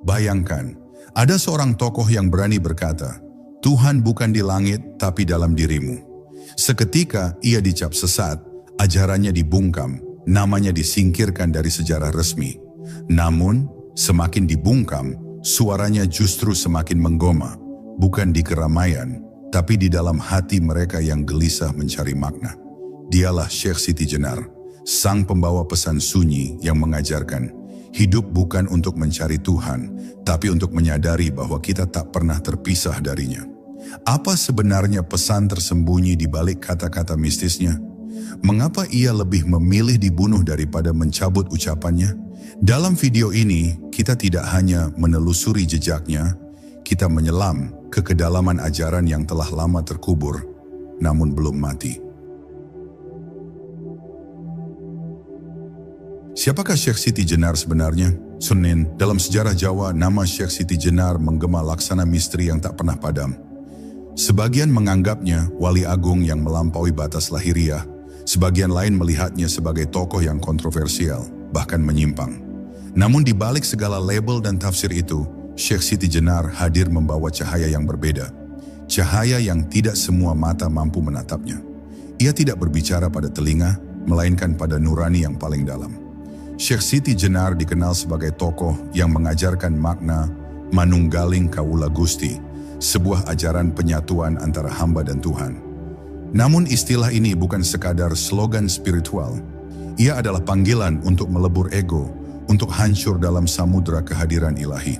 Bayangkan, ada seorang tokoh yang berani berkata, Tuhan bukan di langit tapi dalam dirimu. Seketika ia dicap sesat, ajarannya dibungkam, namanya disingkirkan dari sejarah resmi. Namun, semakin dibungkam, suaranya justru semakin menggema, bukan di keramaian, tapi di dalam hati mereka yang gelisah mencari makna. Dialah Syekh Siti Jenar, sang pembawa pesan sunyi yang mengajarkan, hidup bukan untuk mencari Tuhan, tapi untuk menyadari bahwa kita tak pernah terpisah darinya. Apa sebenarnya pesan tersembunyi di balik kata-kata mistisnya? Mengapa ia lebih memilih dibunuh daripada mencabut ucapannya? Dalam video ini, kita tidak hanya menelusuri jejaknya, kita menyelam ke kedalaman ajaran yang telah lama terkubur, namun belum mati. Siapakah Syekh Siti Jenar sebenarnya? Senin, dalam sejarah Jawa, nama Syekh Siti Jenar menggema laksana misteri yang tak pernah padam. Sebagian menganggapnya wali agung yang melampaui batas lahiriah, sebagian lain melihatnya sebagai tokoh yang kontroversial, bahkan menyimpang. Namun di balik segala label dan tafsir itu, Syekh Siti Jenar hadir membawa cahaya yang berbeda. Cahaya yang tidak semua mata mampu menatapnya. Ia tidak berbicara pada telinga, melainkan pada nurani yang paling dalam. Syekh Siti Jenar dikenal sebagai tokoh yang mengajarkan makna Manunggaling Kawula Gusti, sebuah ajaran penyatuan antara hamba dan Tuhan. Namun istilah ini bukan sekadar slogan spiritual. Ia adalah panggilan untuk melebur ego, untuk hancur dalam samudera kehadiran ilahi.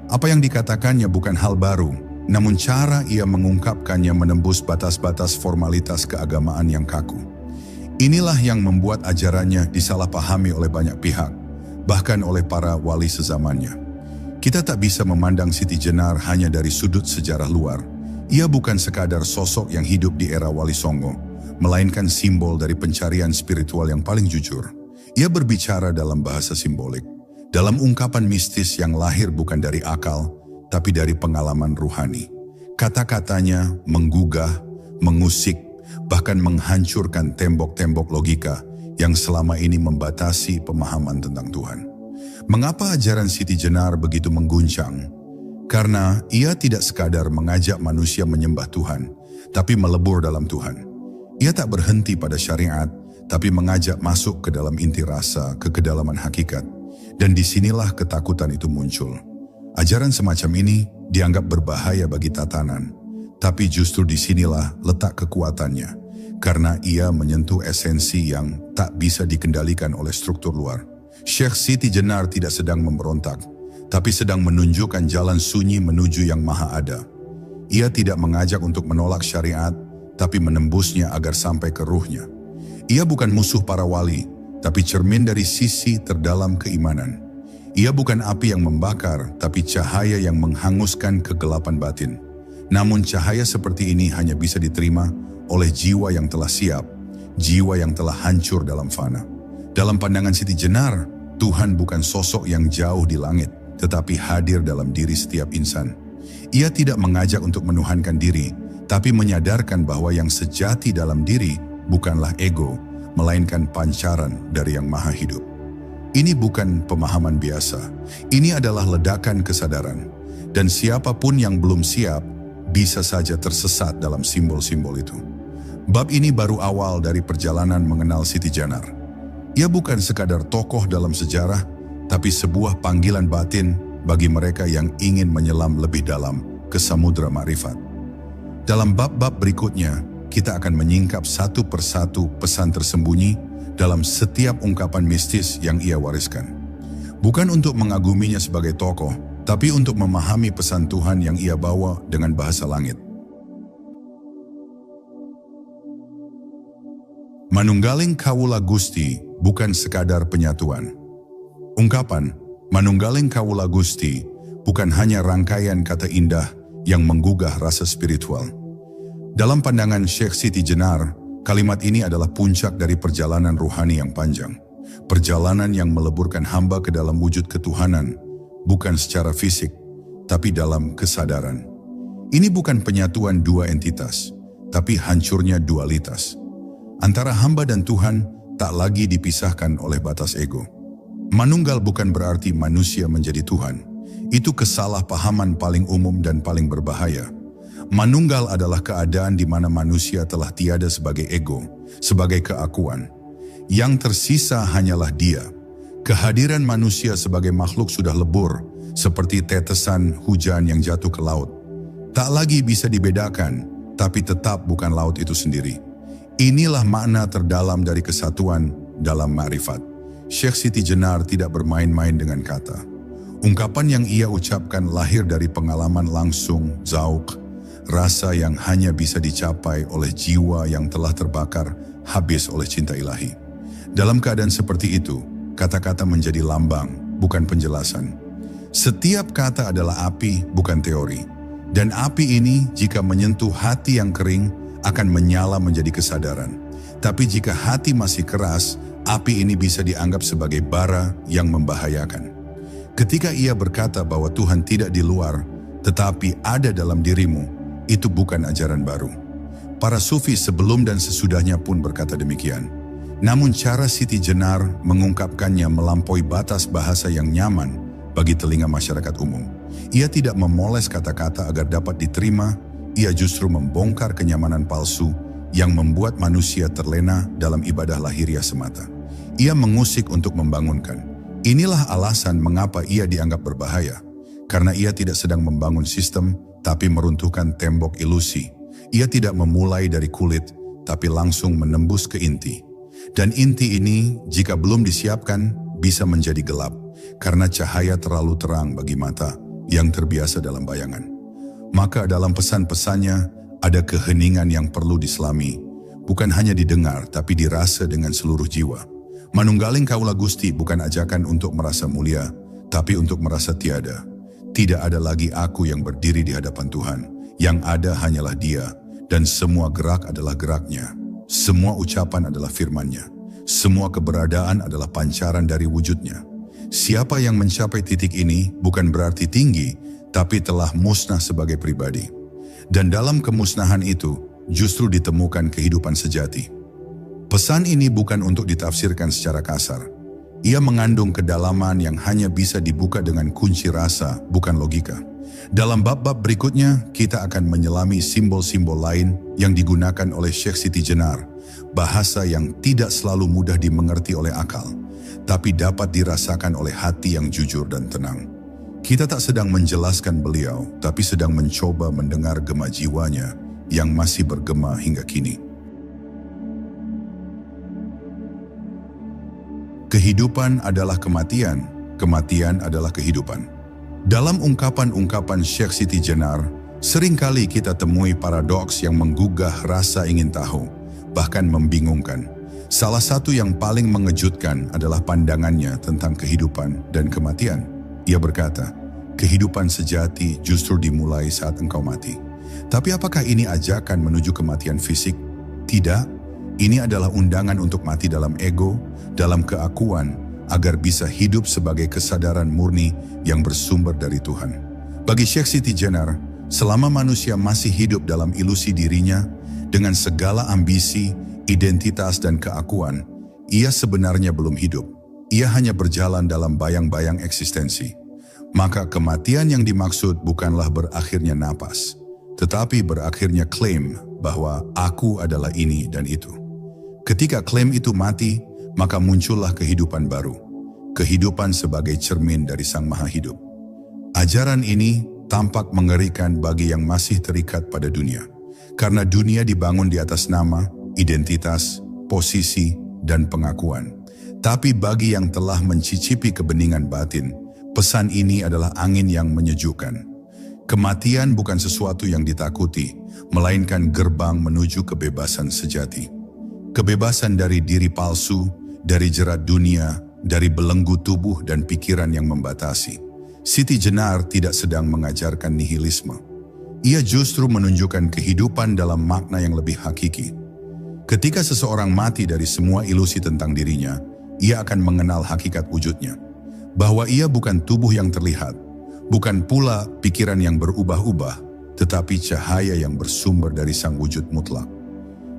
Apa yang dikatakannya bukan hal baru, namun cara ia mengungkapkannya menembus batas-batas formalitas keagamaan yang kaku. Inilah yang membuat ajarannya disalahpahami oleh banyak pihak, bahkan oleh para wali sezamannya. Kita tak bisa memandang Siti Jenar hanya dari sudut sejarah luar. Ia bukan sekadar sosok yang hidup di era Wali Songo, melainkan simbol dari pencarian spiritual yang paling jujur. Ia berbicara dalam bahasa simbolik, dalam ungkapan mistis yang lahir bukan dari akal, tapi dari pengalaman ruhani. Kata-katanya menggugah, mengusik, bahkan menghancurkan tembok-tembok logika yang selama ini membatasi pemahaman tentang Tuhan. Mengapa ajaran Siti Jenar begitu mengguncang? Karena ia tidak sekadar mengajak manusia menyembah Tuhan, tapi melebur dalam Tuhan. Ia tak berhenti pada syariat, tapi mengajak masuk ke dalam inti rasa, ke kedalaman hakikat. Dan disinilah ketakutan itu muncul. Ajaran semacam ini dianggap berbahaya bagi tatanan, tapi justru disinilah letak kekuatannya, karena ia menyentuh esensi yang tak bisa dikendalikan oleh struktur luar. Syekh Siti Jenar tidak sedang memberontak, tapi sedang menunjukkan jalan sunyi menuju yang maha ada. Ia tidak mengajak untuk menolak syariat, tapi menembusnya agar sampai ke ruhnya. Ia bukan musuh para wali, tapi cermin dari sisi terdalam keimanan. Ia bukan api yang membakar, tapi cahaya yang menghanguskan kegelapan batin. Namun cahaya seperti ini hanya bisa diterima oleh jiwa yang telah siap, jiwa yang telah hancur dalam fana. Dalam pandangan Siti Jenar, Tuhan bukan sosok yang jauh di langit, tetapi hadir dalam diri setiap insan. Ia tidak mengajak untuk menuhankan diri, tapi menyadarkan bahwa yang sejati dalam diri bukanlah ego, melainkan pancaran dari yang maha hidup. Ini bukan pemahaman biasa, ini adalah ledakan kesadaran. Dan siapapun yang belum siap, bisa saja tersesat dalam simbol-simbol itu. Bab ini baru awal dari perjalanan mengenal Siti Jenar. Ia bukan sekadar tokoh dalam sejarah, tapi sebuah panggilan batin bagi mereka yang ingin menyelam lebih dalam ke samudera ma'rifat. Dalam bab-bab berikutnya, kita akan menyingkap satu persatu pesan tersembunyi dalam setiap ungkapan mistis yang ia wariskan. Bukan untuk mengaguminya sebagai tokoh, tapi untuk memahami pesan Tuhan yang ia bawa dengan bahasa langit. Manunggaling Kawula Gusti bukan sekadar penyatuan. Ungkapan Manunggaling Kawula Gusti bukan hanya rangkaian kata indah yang menggugah rasa spiritual. Dalam pandangan Syekh Siti Jenar, kalimat ini adalah puncak dari perjalanan ruhani yang panjang. Perjalanan yang meleburkan hamba ke dalam wujud ketuhanan, bukan secara fisik, tapi dalam kesadaran. Ini bukan penyatuan dua entitas, tapi hancurnya dualitas. Antara hamba dan Tuhan tak lagi dipisahkan oleh batas ego. Manunggal bukan berarti manusia menjadi Tuhan. Itu kesalahpahaman paling umum dan paling berbahaya. Manunggal adalah keadaan di mana manusia telah tiada sebagai ego, sebagai keakuan. Yang tersisa hanyalah dia. Kehadiran manusia sebagai makhluk sudah lebur, seperti tetesan hujan yang jatuh ke laut. Tak lagi bisa dibedakan, tapi tetap bukan laut itu sendiri. Inilah makna terdalam dari kesatuan dalam ma'rifat. Syekh Siti Jenar tidak bermain-main dengan kata. Ungkapan yang ia ucapkan lahir dari pengalaman langsung, zauq, rasa yang hanya bisa dicapai oleh jiwa yang telah terbakar habis oleh cinta ilahi. Dalam keadaan seperti itu, kata-kata menjadi lambang, bukan penjelasan. Setiap kata adalah api, bukan teori. Dan api ini jika menyentuh hati yang kering, akan menyala menjadi kesadaran. Tapi jika hati masih keras, api ini bisa dianggap sebagai bara yang membahayakan. Ketika ia berkata bahwa Tuhan tidak di luar, tetapi ada dalam dirimu, itu bukan ajaran baru. Para sufi sebelum dan sesudahnya pun berkata demikian. Namun cara Siti Jenar mengungkapkannya melampaui batas bahasa yang nyaman bagi telinga masyarakat umum. Ia tidak memoles kata-kata agar dapat diterima, ia justru membongkar kenyamanan palsu yang membuat manusia terlena dalam ibadah lahiriah semata. Ia mengusik untuk membangunkan. Inilah alasan mengapa ia dianggap berbahaya. Karena ia tidak sedang membangun sistem, tapi meruntuhkan tembok ilusi. Ia tidak memulai dari kulit, tapi langsung menembus ke inti. Dan inti ini, jika belum disiapkan, bisa menjadi gelap. Karena cahaya terlalu terang bagi mata yang terbiasa dalam bayangan. Maka dalam pesan-pesannya, ada keheningan yang perlu diselami. Bukan hanya didengar, tapi dirasa dengan seluruh jiwa. Manunggaling Kaula Gusti bukan ajakan untuk merasa mulia, tapi untuk merasa tiada. Tidak ada lagi aku yang berdiri di hadapan Tuhan. Yang ada hanyalah Dia, dan semua gerak adalah geraknya. Semua ucapan adalah firman-Nya. Semua keberadaan adalah pancaran dari wujud-Nya. Siapa yang mencapai titik ini bukan berarti tinggi, tapi telah musnah sebagai pribadi. Dan dalam kemusnahan itu, justru ditemukan kehidupan sejati. Pesan ini bukan untuk ditafsirkan secara kasar. Ia mengandung kedalaman yang hanya bisa dibuka dengan kunci rasa, bukan logika. Dalam bab-bab berikutnya, kita akan menyelami simbol-simbol lain yang digunakan oleh Syekh Siti Jenar, bahasa yang tidak selalu mudah dimengerti oleh akal, tapi dapat dirasakan oleh hati yang jujur dan tenang. Kita tak sedang menjelaskan beliau, tapi sedang mencoba mendengar gema jiwanya yang masih bergema hingga kini. Kehidupan adalah kematian, kematian adalah kehidupan. Dalam ungkapan-ungkapan Syekh Siti Jenar, seringkali kita temui paradoks yang menggugah rasa ingin tahu, bahkan membingungkan. Salah satu yang paling mengejutkan adalah pandangannya tentang kehidupan dan kematian. Ia berkata, kehidupan sejati justru dimulai saat engkau mati. Tapi apakah ini ajakan menuju kematian fisik? Tidak. Ini adalah undangan untuk mati dalam ego, dalam keakuan, agar bisa hidup sebagai kesadaran murni yang bersumber dari Tuhan. Bagi Syekh Siti Jenar, selama manusia masih hidup dalam ilusi dirinya, dengan segala ambisi, identitas dan keakuan, ia sebenarnya belum hidup. Ia hanya berjalan dalam bayang-bayang eksistensi. Maka kematian yang dimaksud bukanlah berakhirnya napas, tetapi berakhirnya klaim bahwa aku adalah ini dan itu. Ketika klaim itu mati, maka muncullah kehidupan baru. Kehidupan sebagai cermin dari Sang Maha Hidup. Ajaran ini tampak mengerikan bagi yang masih terikat pada dunia. Karena dunia dibangun di atas nama, identitas, posisi, dan pengakuan. Tapi bagi yang telah mencicipi kebeningan batin, pesan ini adalah angin yang menyejukkan. Kematian bukan sesuatu yang ditakuti, melainkan gerbang menuju kebebasan sejati. Kebebasan dari diri palsu, dari jerat dunia, dari belenggu tubuh dan pikiran yang membatasi. Siti Jenar tidak sedang mengajarkan nihilisme. Ia justru menunjukkan kehidupan dalam makna yang lebih hakiki. Ketika seseorang mati dari semua ilusi tentang dirinya, ia akan mengenal hakikat wujudnya. Bahwa ia bukan tubuh yang terlihat, bukan pula pikiran yang berubah-ubah, tetapi cahaya yang bersumber dari Sang Wujud Mutlak.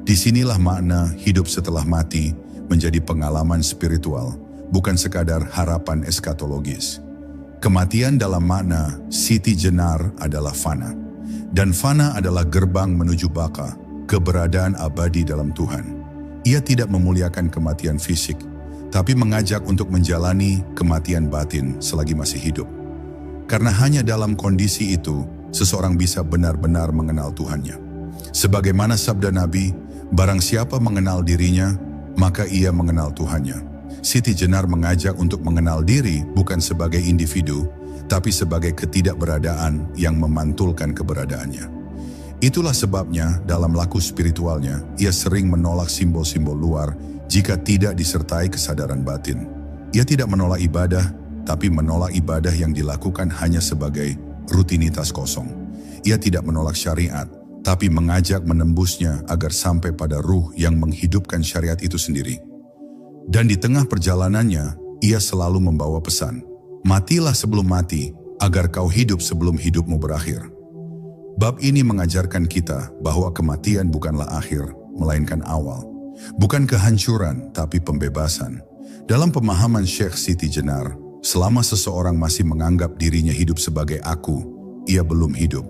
Disinilah makna hidup setelah mati menjadi pengalaman spiritual, bukan sekadar harapan eskatologis. Kematian dalam makna Siti Jenar adalah fana. Dan fana adalah gerbang menuju baka, keberadaan abadi dalam Tuhan. Ia tidak memuliakan kematian fisik, tapi mengajak untuk menjalani kematian batin selagi masih hidup. Karena hanya dalam kondisi itu, seseorang bisa benar-benar mengenal Tuhannya. Sebagaimana sabda Nabi, barang siapa mengenal dirinya, maka ia mengenal Tuhannya. Siti Jenar mengajak untuk mengenal diri bukan sebagai individu, tapi sebagai ketidakberadaan yang memantulkan keberadaannya. Itulah sebabnya dalam laku spiritualnya, ia sering menolak simbol-simbol luar jika tidak disertai kesadaran batin. Ia tidak menolak ibadah, tapi menolak ibadah yang dilakukan hanya sebagai rutinitas kosong. Ia tidak menolak syariat, tapi mengajak menembusnya agar sampai pada ruh yang menghidupkan syariat itu sendiri. Dan di tengah perjalanannya, ia selalu membawa pesan, matilah sebelum mati, agar kau hidup sebelum hidupmu berakhir. Bab ini mengajarkan kita bahwa kematian bukanlah akhir, melainkan awal. Bukan kehancuran, tapi pembebasan. Dalam pemahaman Syekh Siti Jenar, selama seseorang masih menganggap dirinya hidup sebagai aku, ia belum hidup.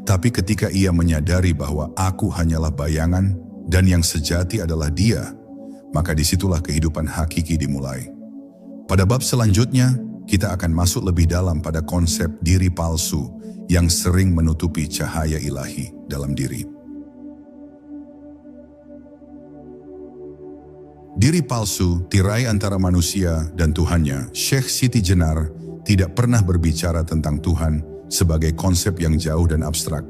Tapi ketika ia menyadari bahwa aku hanyalah bayangan dan yang sejati adalah dia, maka disitulah kehidupan hakiki dimulai. Pada bab selanjutnya, kita akan masuk lebih dalam pada konsep diri palsu yang sering menutupi cahaya ilahi dalam diri. Diri palsu, tirai antara manusia dan Tuhannya. Syekh Siti Jenar tidak pernah berbicara tentang Tuhan sebagai konsep yang jauh dan abstrak.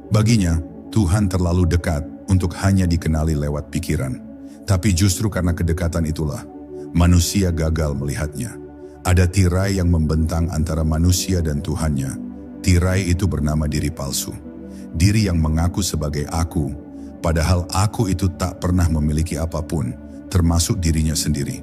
Baginya, Tuhan terlalu dekat untuk hanya dikenali lewat pikiran. Tapi justru karena kedekatan itulah, manusia gagal melihatnya. Ada tirai yang membentang antara manusia dan Tuhannya. Tirai itu bernama diri palsu. Diri yang mengaku sebagai aku, padahal aku itu tak pernah memiliki apapun, termasuk dirinya sendiri.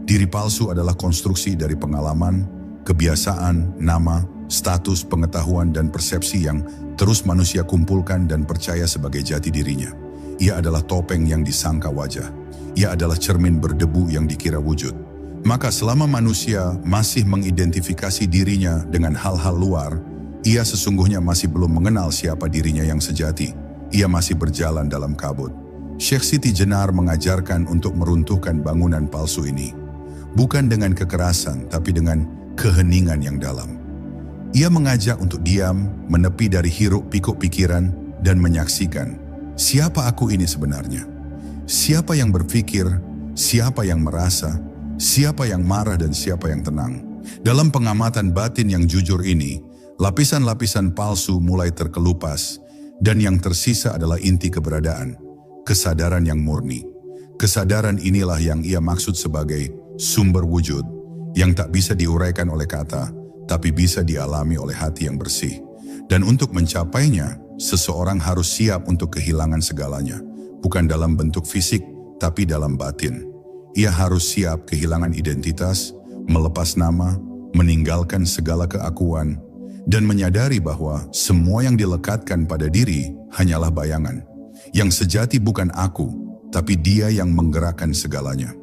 Diri palsu adalah konstruksi dari pengalaman, kebiasaan, nama, status, pengetahuan, dan persepsi yang terus manusia kumpulkan dan percaya sebagai jati dirinya. Ia adalah topeng yang disangka wajah. Ia adalah cermin berdebu yang dikira wujud. Maka selama manusia masih mengidentifikasi dirinya dengan hal-hal luar, ia sesungguhnya masih belum mengenal siapa dirinya yang sejati. Ia masih berjalan dalam kabut. Syekh Siti Jenar mengajarkan untuk meruntuhkan bangunan palsu ini. Bukan dengan kekerasan, tapi dengan keheningan yang dalam. Ia mengajak untuk diam, menepi dari hiruk pikuk pikiran, dan menyaksikan siapa aku ini sebenarnya. Siapa yang berpikir, siapa yang merasa, siapa yang marah dan siapa yang tenang. Dalam pengamatan batin yang jujur ini, lapisan-lapisan palsu mulai terkelupas dan yang tersisa adalah inti keberadaan, kesadaran yang murni. Kesadaran inilah yang ia maksud sebagai sumber wujud yang tak bisa diuraikan oleh kata, tapi bisa dialami oleh hati yang bersih. Dan untuk mencapainya, seseorang harus siap untuk kehilangan segalanya. Bukan dalam bentuk fisik, tapi dalam batin. Ia harus siap kehilangan identitas, melepas nama, meninggalkan segala keakuan, dan menyadari bahwa semua yang dilekatkan pada diri hanyalah bayangan. Yang sejati bukan aku, tapi dia yang menggerakkan segalanya.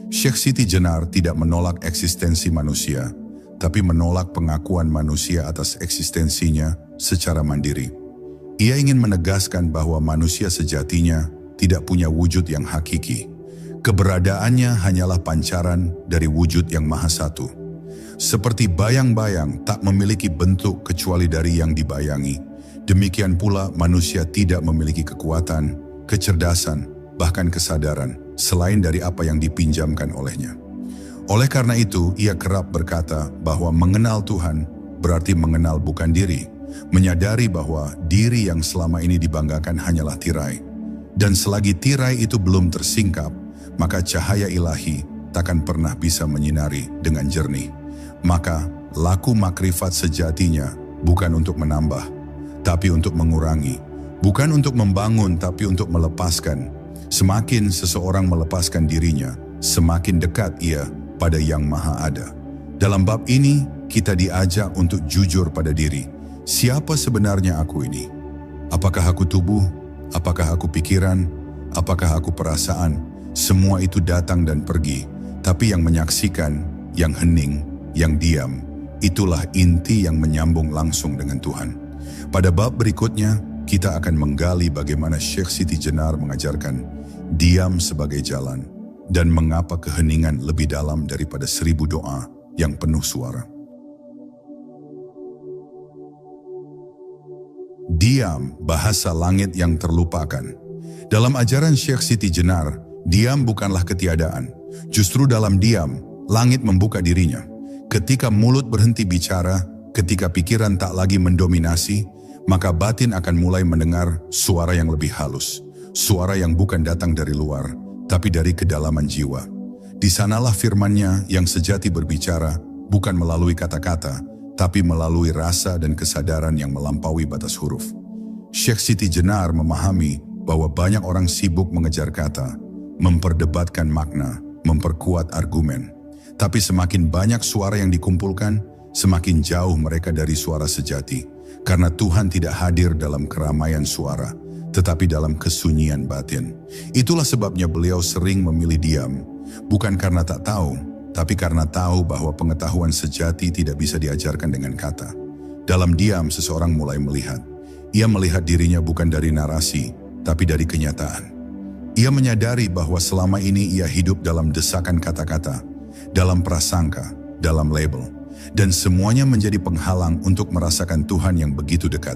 Syekh Siti Jenar tidak menolak eksistensi manusia, tapi menolak pengakuan manusia atas eksistensinya secara mandiri. Ia ingin menegaskan bahwa manusia sejatinya tidak punya wujud yang hakiki. Keberadaannya hanyalah pancaran dari wujud yang maha satu. Seperti bayang-bayang tak memiliki bentuk kecuali dari yang dibayangi, demikian pula manusia tidak memiliki kekuatan, kecerdasan, bahkan kesadaran, selain dari apa yang dipinjamkan olehnya. Oleh karena itu, ia kerap berkata bahwa mengenal Tuhan berarti mengenal bukan diri, menyadari bahwa diri yang selama ini dibanggakan hanyalah tirai. Dan selagi tirai itu belum tersingkap, maka cahaya ilahi takkan pernah bisa menyinari dengan jernih. Maka laku makrifat sejatinya bukan untuk menambah, tapi untuk mengurangi. Bukan untuk membangun, tapi untuk melepaskan. Semakin seseorang melepaskan dirinya, semakin dekat ia pada Yang Maha Ada. Dalam bab ini, kita diajak untuk jujur pada diri. Siapa sebenarnya aku ini? Apakah aku tubuh? Apakah aku pikiran? Apakah aku perasaan? Semua itu datang dan pergi, tapi yang menyaksikan, yang hening, yang diam, Itulah inti yang menyambung langsung dengan Tuhan. Pada bab berikutnya, kita akan menggali bagaimana Syekh Siti Jenar mengajarkan diam sebagai jalan dan mengapa keheningan lebih dalam daripada 1000 doa yang penuh suara. Diam, bahasa langit yang terlupakan. Dalam ajaran Syekh Siti Jenar, diam bukanlah ketiadaan. Justru dalam diam, langit membuka dirinya. Ketika mulut berhenti bicara, ketika pikiran tak lagi mendominasi, maka batin akan mulai mendengar suara yang lebih halus. Suara yang bukan datang dari luar, tapi dari kedalaman jiwa. Di sanalah firman-Nya yang sejati berbicara, bukan melalui kata-kata, tapi melalui rasa dan kesadaran yang melampaui batas huruf. Syekh Siti Jenar memahami bahwa banyak orang sibuk mengejar kata, memperdebatkan makna, memperkuat argumen. Tapi semakin banyak suara yang dikumpulkan, semakin jauh mereka dari suara sejati. Karena Tuhan tidak hadir dalam keramaian suara, tetapi dalam kesunyian batin. Itulah sebabnya beliau sering memilih diam, bukan karena tak tahu, tapi karena tahu bahwa pengetahuan sejati tidak bisa diajarkan dengan kata. Dalam diam, seseorang mulai melihat. Ia melihat dirinya bukan dari narasi, tapi dari kenyataan. Ia menyadari bahwa selama ini ia hidup dalam desakan kata-kata, dalam prasangka, dalam label, dan semuanya menjadi penghalang untuk merasakan Tuhan yang begitu dekat.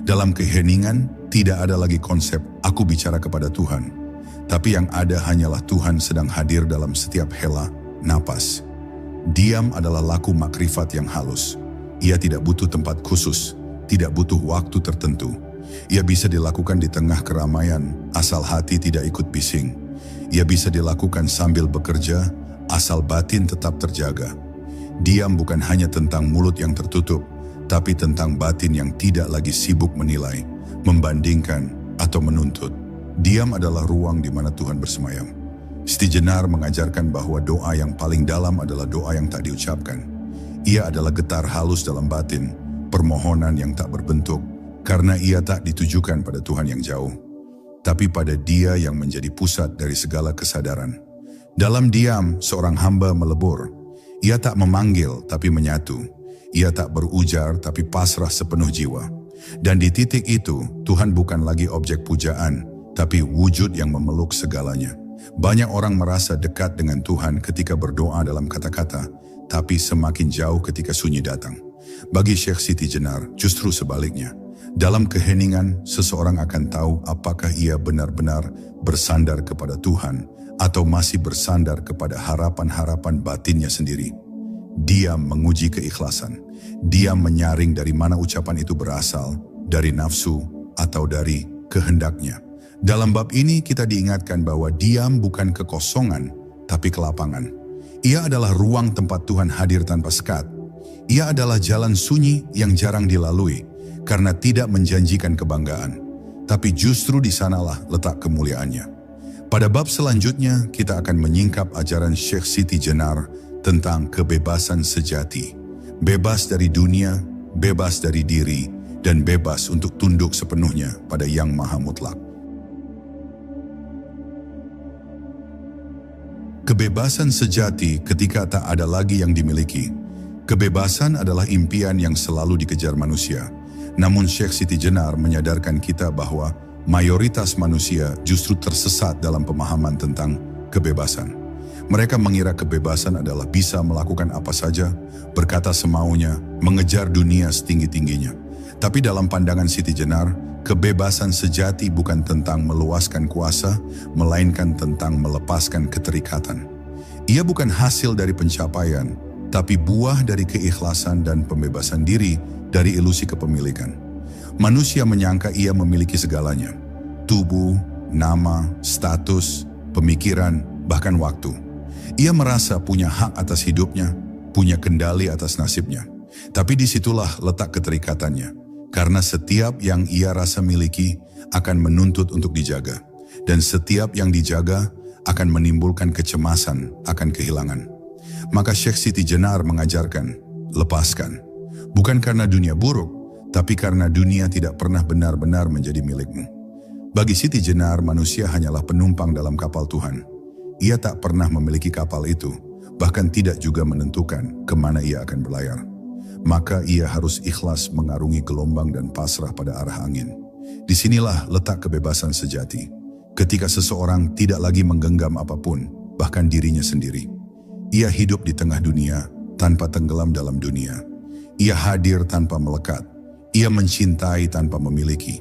Dalam keheningan, tidak ada lagi konsep aku bicara kepada Tuhan, tapi yang ada hanyalah Tuhan sedang hadir dalam setiap hela napas. Diam adalah laku makrifat yang halus. Ia tidak butuh tempat khusus, tidak butuh waktu tertentu. Ia bisa dilakukan di tengah keramaian, asal hati tidak ikut bising. Ia bisa dilakukan sambil bekerja, asal batin tetap terjaga. Diam bukan hanya tentang mulut yang tertutup, tapi tentang batin yang tidak lagi sibuk menilai, membandingkan, atau menuntut. Diam adalah ruang di mana Tuhan bersemayam. Siti Jenar mengajarkan bahwa doa yang paling dalam adalah doa yang tak diucapkan. Ia adalah getar halus dalam batin, permohonan yang tak berbentuk, karena ia tak ditujukan pada Tuhan yang jauh, tapi pada Dia yang menjadi pusat dari segala kesadaran. Dalam diam, seorang hamba melebur. Ia tak memanggil, tapi menyatu. Ia tak berujar, tapi pasrah sepenuh jiwa. Dan di titik itu, Tuhan bukan lagi objek pujaan, tapi wujud yang memeluk segalanya. Banyak orang merasa dekat dengan Tuhan ketika berdoa dalam kata-kata, tapi semakin jauh ketika sunyi datang. Bagi Syekh Siti Jenar, justru sebaliknya. Dalam keheningan, seseorang akan tahu apakah ia benar-benar bersandar kepada Tuhan atau masih bersandar kepada harapan-harapan batinnya sendiri. Diam menguji keikhlasan. Diam menyaring dari mana ucapan itu berasal, dari nafsu atau dari kehendaknya. Dalam bab ini kita diingatkan bahwa diam bukan kekosongan, tapi kelapangan. Ia adalah ruang tempat Tuhan hadir tanpa sekat. Ia adalah jalan sunyi yang jarang dilalui, karena tidak menjanjikan kebanggaan. Tapi justru di sanalah letak kemuliaannya. Pada bab selanjutnya, kita akan menyingkap ajaran Syekh Siti Jenar tentang kebebasan sejati. Bebas dari dunia, bebas dari diri, dan bebas untuk tunduk sepenuhnya pada Yang Maha Mutlak. Kebebasan sejati ketika tak ada lagi yang dimiliki. Kebebasan adalah impian yang selalu dikejar manusia. Namun Syekh Siti Jenar menyadarkan kita bahwa mayoritas manusia justru tersesat dalam pemahaman tentang kebebasan. Mereka mengira kebebasan adalah bisa melakukan apa saja, berkata semaunya, mengejar dunia setinggi-tingginya. Tapi dalam pandangan Siti Jenar, kebebasan sejati bukan tentang meluaskan kuasa, melainkan tentang melepaskan keterikatan. Ia bukan hasil dari pencapaian, tapi buah dari keikhlasan dan pembebasan diri dari ilusi kepemilikan. Manusia menyangka ia memiliki segalanya, tubuh, nama, status, pemikiran, bahkan waktu. Ia merasa punya hak atas hidupnya, punya kendali atas nasibnya. Tapi disitulah letak keterikatannya, karena setiap yang ia rasa miliki akan menuntut untuk dijaga, dan setiap yang dijaga akan menimbulkan kecemasan akan kehilangan. Maka Syekh Siti Jenar mengajarkan, lepaskan. Bukan karena dunia buruk, tapi karena dunia tidak pernah benar-benar menjadi milikmu. Bagi Siti Jenar, manusia hanyalah penumpang dalam kapal Tuhan. Ia tak pernah memiliki kapal itu, bahkan tidak juga menentukan kemana ia akan berlayar. maka ia harus ikhlas mengarungi gelombang dan pasrah pada arah angin. Disinilah letak kebebasan sejati. Ketika seseorang tidak lagi menggenggam apapun, bahkan dirinya sendiri. Ia hidup di tengah dunia tanpa tenggelam dalam dunia. Ia hadir tanpa melekat. Ia mencintai tanpa memiliki.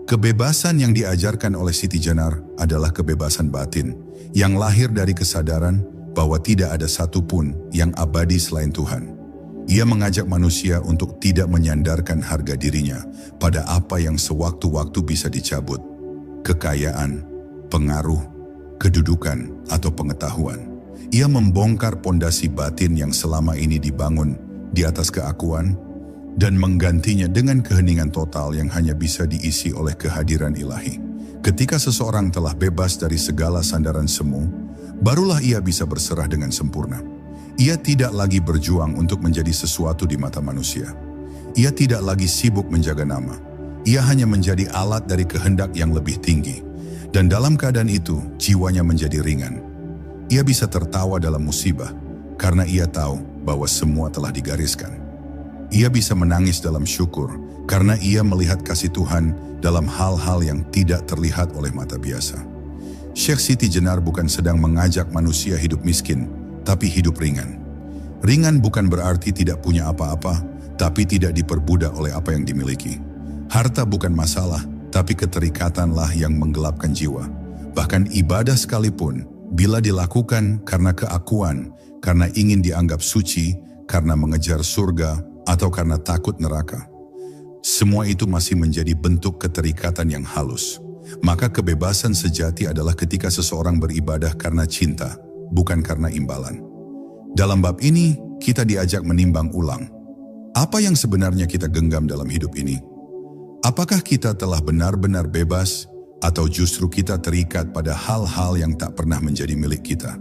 Kebebasan yang diajarkan oleh Siti Jenar adalah kebebasan batin yang lahir dari kesadaran bahwa tidak ada satupun yang abadi selain Tuhan. Ia mengajak manusia untuk tidak menyandarkan harga dirinya pada apa yang sewaktu-waktu bisa dicabut. Kekayaan, pengaruh, kedudukan, atau pengetahuan. Ia membongkar pondasi batin yang selama ini dibangun di atas keakuan dan menggantinya dengan keheningan total yang hanya bisa diisi oleh kehadiran ilahi. Ketika seseorang telah bebas dari segala sandaran semu, barulah ia bisa berserah dengan sempurna. Ia tidak lagi berjuang untuk menjadi sesuatu di mata manusia. Ia tidak lagi sibuk menjaga nama. Ia hanya menjadi alat dari kehendak yang lebih tinggi. Dan dalam keadaan itu, jiwanya menjadi ringan. Ia bisa tertawa dalam musibah, karena ia tahu bahwa semua telah digariskan. Ia bisa menangis dalam syukur, karena ia melihat kasih Tuhan dalam hal-hal yang tidak terlihat oleh mata biasa. Syekh Siti Jenar bukan sedang mengajak manusia hidup miskin, tapi hidup ringan. Ringan bukan berarti tidak punya apa-apa, tapi tidak diperbudak oleh apa yang dimiliki. Harta bukan masalah, tapi keterikatanlah yang menggelapkan jiwa. Bahkan ibadah sekalipun, bila dilakukan karena keakuan, karena ingin dianggap suci, karena mengejar surga, atau karena takut neraka, semua itu masih menjadi bentuk keterikatan yang halus. Maka kebebasan sejati adalah ketika seseorang beribadah karena cinta, bukan karena imbalan. Dalam bab ini, kita diajak menimbang ulang. Apa yang sebenarnya kita genggam dalam hidup ini? Apakah kita telah benar-benar bebas, atau justru kita terikat pada hal-hal yang tak pernah menjadi milik kita?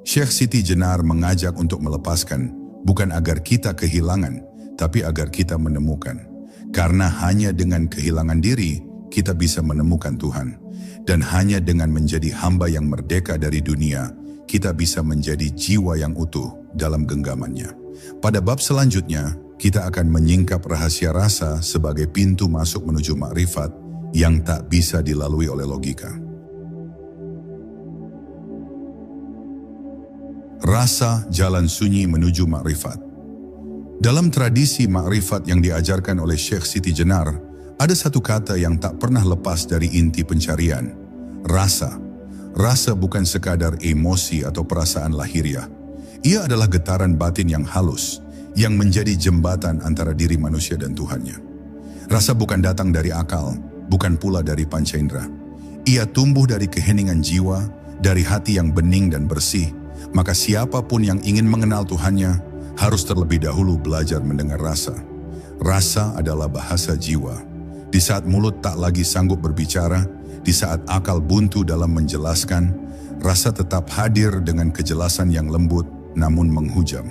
Syekh Siti Jenar mengajak untuk melepaskan, bukan agar kita kehilangan, tapi agar kita menemukan. Karena hanya dengan kehilangan diri, kita bisa menemukan Tuhan. Dan hanya dengan menjadi hamba yang merdeka dari dunia, kita bisa menjadi jiwa yang utuh dalam genggamannya. Pada bab selanjutnya, kita akan menyingkap rahasia rasa sebagai pintu masuk menuju makrifat yang tak bisa dilalui oleh logika. Rasa jalan sunyi menuju makrifat. Dalam tradisi makrifat yang diajarkan oleh Syekh Siti Jenar, ada satu kata yang tak pernah lepas dari inti pencarian, rasa. Rasa bukan sekadar emosi atau perasaan lahiriah. Ia adalah getaran batin yang halus, yang menjadi jembatan antara diri manusia dan Tuhannya. Rasa bukan datang dari akal, bukan pula dari panca indera. Ia tumbuh dari keheningan jiwa, dari hati yang bening dan bersih. Maka siapapun yang ingin mengenal Tuhannya, harus terlebih dahulu belajar mendengar rasa. Rasa adalah bahasa jiwa. Di saat mulut tak lagi sanggup berbicara, di saat akal buntu dalam menjelaskan, rasa tetap hadir dengan kejelasan yang lembut namun menghujam.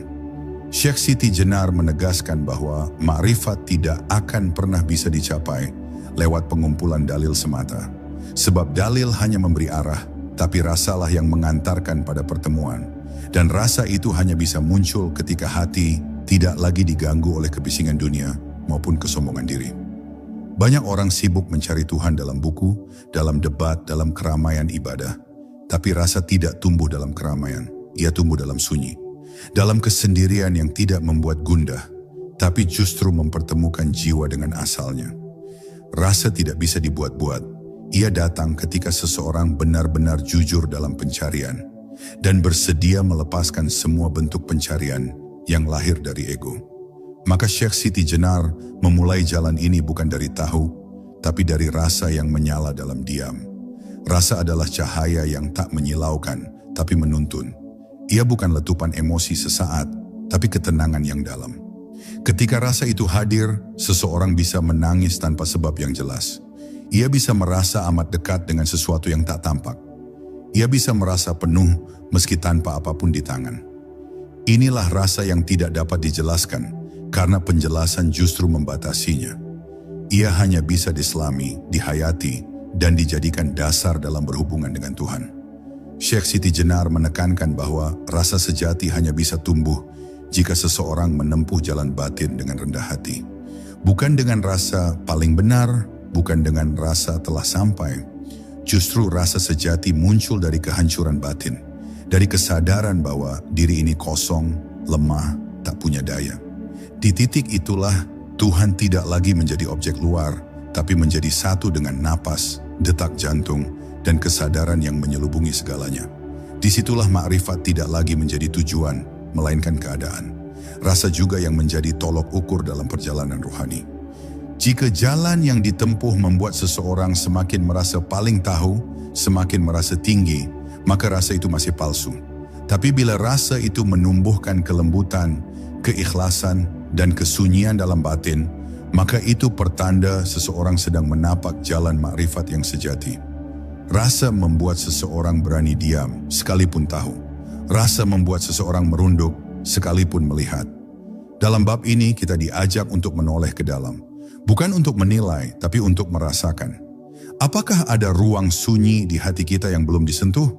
Syekh Siti Jenar menegaskan bahwa makrifat tidak akan pernah bisa dicapai lewat pengumpulan dalil semata. Sebab dalil hanya memberi arah, tapi rasalah yang mengantarkan pada pertemuan. Dan rasa itu hanya bisa muncul ketika hati tidak lagi diganggu oleh kebisingan dunia maupun kesombongan diri. Banyak orang sibuk mencari Tuhan dalam buku, dalam debat, dalam keramaian ibadah. Tapi rasa tidak tumbuh dalam keramaian, ia tumbuh dalam sunyi. Dalam kesendirian yang tidak membuat gundah, tapi justru mempertemukan jiwa dengan asalnya. Rasa tidak bisa dibuat-buat. Ia datang ketika seseorang benar-benar jujur dalam pencarian dan bersedia melepaskan semua bentuk pencarian yang lahir dari ego. Maka Syekh Siti Jenar memulai jalan ini bukan dari tahu, tapi dari rasa yang menyala dalam diam. Rasa adalah cahaya yang tak menyilaukan, tapi menuntun. Ia bukan letupan emosi sesaat, tapi ketenangan yang dalam. Ketika rasa itu hadir, seseorang bisa menangis tanpa sebab yang jelas. Ia bisa merasa amat dekat dengan sesuatu yang tak tampak. Ia bisa merasa penuh meski tanpa apapun di tangan. Inilah rasa yang tidak dapat dijelaskan, karena penjelasan justru membatasinya. Ia hanya bisa diselami, dihayati, dan dijadikan dasar dalam berhubungan dengan Tuhan. Syekh Siti Jenar menekankan bahwa rasa sejati hanya bisa tumbuh jika seseorang menempuh jalan batin dengan rendah hati. Bukan dengan rasa paling benar, bukan dengan rasa telah sampai. Justru rasa sejati muncul dari kehancuran batin, dari kesadaran bahwa diri ini kosong, lemah, tak punya daya. Di titik itulah Tuhan tidak lagi menjadi objek luar, tapi menjadi satu dengan napas, detak jantung, dan kesadaran yang menyelubungi segalanya. Disitulah makrifat tidak lagi menjadi tujuan, melainkan keadaan. Rasa juga yang menjadi tolok ukur dalam perjalanan rohani. Jika jalan yang ditempuh membuat seseorang semakin merasa paling tahu, semakin merasa tinggi, maka rasa itu masih palsu. Tapi bila rasa itu menumbuhkan kelembutan, keikhlasan, dan kesunyian dalam batin, maka itu pertanda seseorang sedang menapak jalan makrifat yang sejati. Rasa membuat seseorang berani diam sekalipun tahu. Rasa membuat seseorang merunduk sekalipun melihat. Dalam bab ini kita diajak untuk menoleh ke dalam. Bukan untuk menilai, tapi untuk merasakan. Apakah ada ruang sunyi di hati kita yang belum disentuh?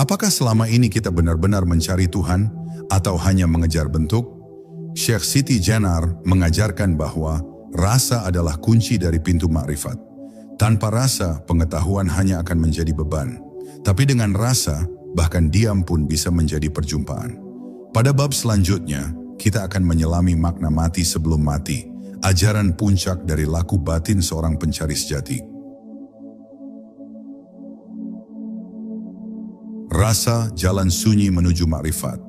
Apakah selama ini kita benar-benar mencari Tuhan atau hanya mengejar bentuk? Syekh Siti Jenar mengajarkan bahwa rasa adalah kunci dari pintu makrifat. Tanpa rasa, pengetahuan hanya akan menjadi beban. Tapi dengan rasa, bahkan diam pun bisa menjadi perjumpaan. Pada bab selanjutnya, kita akan menyelami makna mati sebelum mati, ajaran puncak dari laku batin seorang pencari sejati. Rasa jalan sunyi menuju makrifat.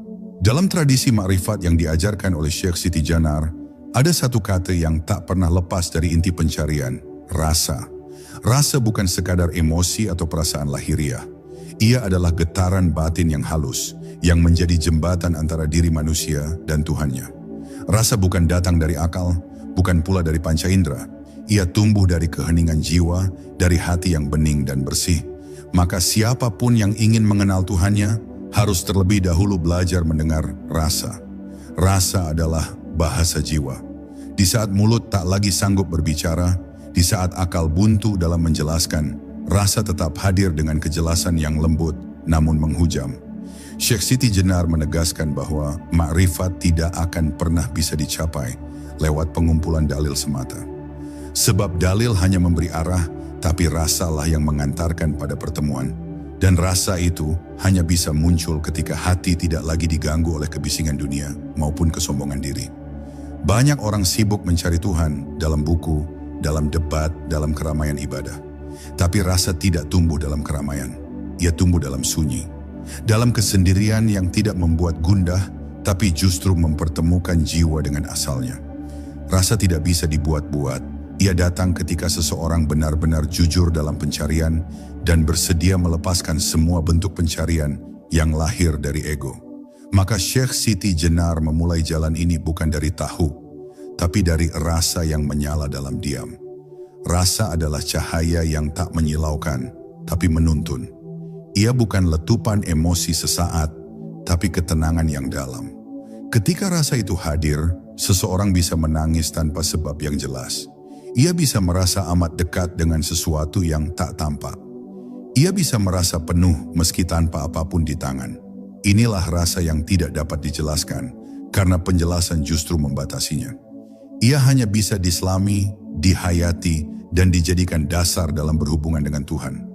Dalam tradisi makrifat yang diajarkan oleh Syekh Siti Jenar, ada satu kata yang tak pernah lepas dari inti pencarian, rasa. Rasa bukan sekadar emosi atau perasaan lahiriah. Ia adalah getaran batin yang halus, yang menjadi jembatan antara diri manusia dan Tuhannya. Rasa bukan datang dari akal, bukan pula dari panca indera. Ia tumbuh dari keheningan jiwa, dari hati yang bening dan bersih. Maka siapapun yang ingin mengenal Tuhannya, harus terlebih dahulu belajar mendengar rasa. Rasa adalah bahasa jiwa. Di saat mulut tak lagi sanggup berbicara, di saat akal buntu dalam menjelaskan, rasa tetap hadir dengan kejelasan yang lembut namun menghujam. Syekh Siti Jenar menegaskan bahwa makrifat tidak akan pernah bisa dicapai lewat pengumpulan dalil semata. Sebab dalil hanya memberi arah, tapi rasalah yang mengantarkan pada pertemuan. Dan rasa itu hanya bisa muncul ketika hati tidak lagi diganggu oleh kebisingan dunia maupun kesombongan diri. Banyak orang sibuk mencari Tuhan dalam buku, dalam debat, dalam keramaian ibadah. Tapi rasa tidak tumbuh dalam keramaian. Ia tumbuh dalam sunyi. Dalam kesendirian yang tidak membuat gundah, tapi justru mempertemukan jiwa dengan asalnya. Rasa tidak bisa dibuat-buat. Ia datang ketika seseorang benar-benar jujur dalam pencarian dan bersedia melepaskan semua bentuk pencarian yang lahir dari ego. Maka Syekh Siti Jenar memulai jalan ini bukan dari tahu, tapi dari rasa yang menyala dalam diam. Rasa adalah cahaya yang tak menyilaukan, tapi menuntun. Ia bukan letupan emosi sesaat, tapi ketenangan yang dalam. Ketika rasa itu hadir, seseorang bisa menangis tanpa sebab yang jelas. Ia bisa merasa amat dekat dengan sesuatu yang tak tampak. Ia bisa merasa penuh meski tanpa apapun di tangan. Inilah rasa yang tidak dapat dijelaskan, karena penjelasan justru membatasinya. Ia hanya bisa diselami, dihayati, dan dijadikan dasar dalam berhubungan dengan Tuhan.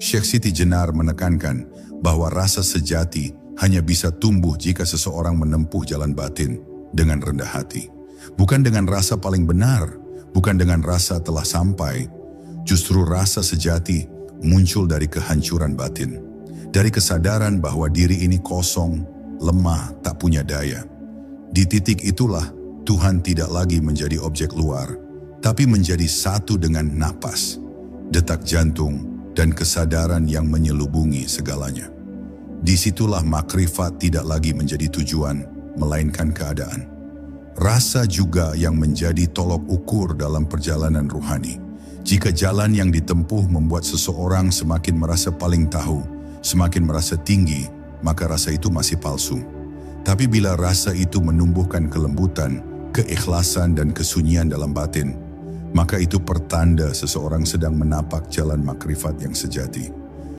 Syekh Siti Jenar menekankan bahwa rasa sejati hanya bisa tumbuh jika seseorang menempuh jalan batin dengan rendah hati. Bukan dengan rasa paling benar, bukan dengan rasa telah sampai. Justru rasa sejati muncul dari kehancuran batin. Dari kesadaran bahwa diri ini kosong, lemah, tak punya daya. Di titik itulah Tuhan tidak lagi menjadi objek luar, tapi menjadi satu dengan napas, detak jantung, dan kesadaran yang menyelubungi segalanya. Disitulah makrifat tidak lagi menjadi tujuan, melainkan keadaan. Rasa juga yang menjadi tolok ukur dalam perjalanan rohani. Jika jalan yang ditempuh membuat seseorang semakin merasa paling tahu, semakin merasa tinggi, maka rasa itu masih palsu. Tapi bila rasa itu menumbuhkan kelembutan, keikhlasan dan kesunyian dalam batin, maka itu pertanda seseorang sedang menapak jalan makrifat yang sejati.